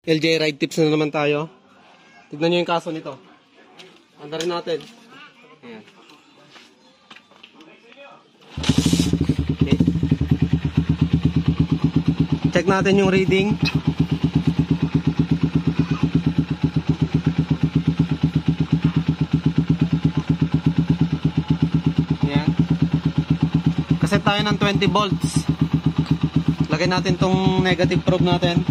LJ Ride Tips na naman tayo. Tignan nyo yung kaso nito. Anda rin natin. Ayan. Okay. Check natin yung reading. Ayan. Kaset tayo ng 20 volts. Lagay natin tong negative probe natin.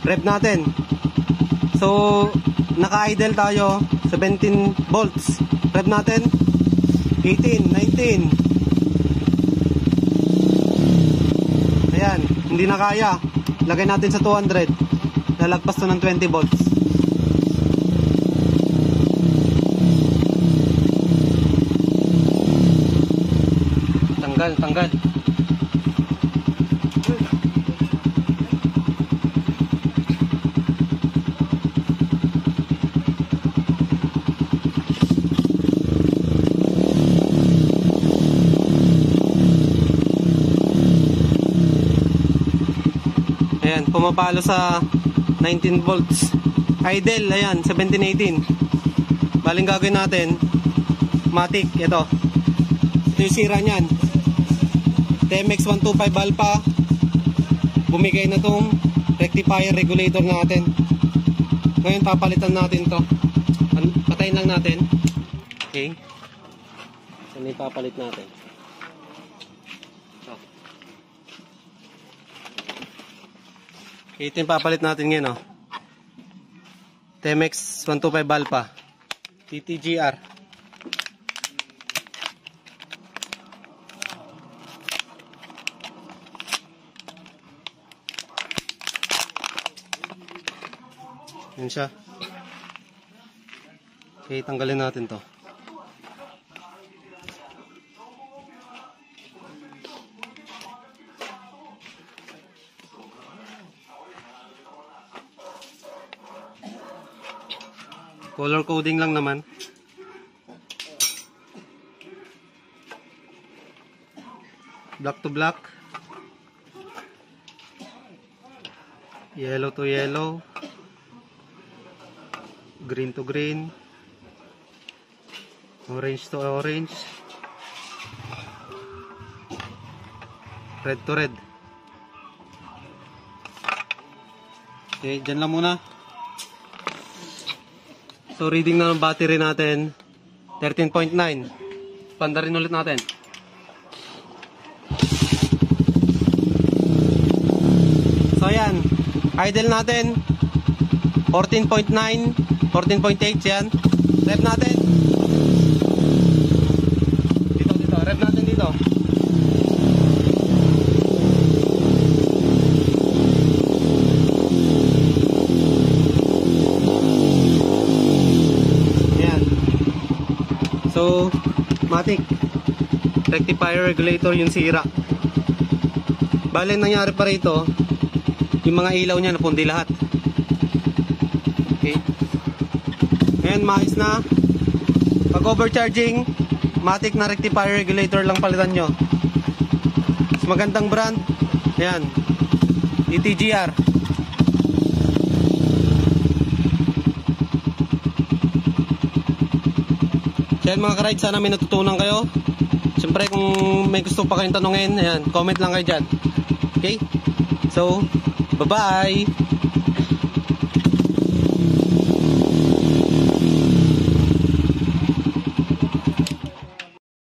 Rev natin. So, naka-idle tayo. 17 volts. Rev natin. 18, 19. Ayan. Hindi na kaya. Lagay natin sa 200. Lalagpas to ng 20 volts. Tanggal. Ayan, pumapalo sa 19 volts. Idle, ayan, 17-18. Baling gagawin natin, matic, ito yung sira nyan. TMX 125 alpha. Bumigay na tong rectifier regulator natin. Ngayon papalitan natin to. Patayin lang natin. Okay. So may papalit natin. Ito yung papalit natin ngayon, oh. TMX 125 alpha TTGR. Yun siya. Okay, tanggalin natin to. Color coding lang naman. Black to black. Yellow to yellow. Green to green. Orange to orange. Red to red. Okay, dyan lang muna. So, reading na ng battery natin, 13.9. Panda rin ulit natin. So, ayan. Idle natin, 14.9, 14.8 yan. Rev natin. Dito. Rev natin dito. So, matic rectifier regulator yung sira. Bale, nangyari pa rito, yung mga ilaw niya napundi lahat. Okay. Ngayon, maayos na. Pag overcharging, matic na rectifier regulator lang palitan nyo. Mas magandang brand. Ayan, TTGR. Yan mga ka-ride, sana may natutunan kayo. Siyempre kung may gusto pa kayong tanungin, ayan, comment lang kayo dyan. Okay? So, bye-bye!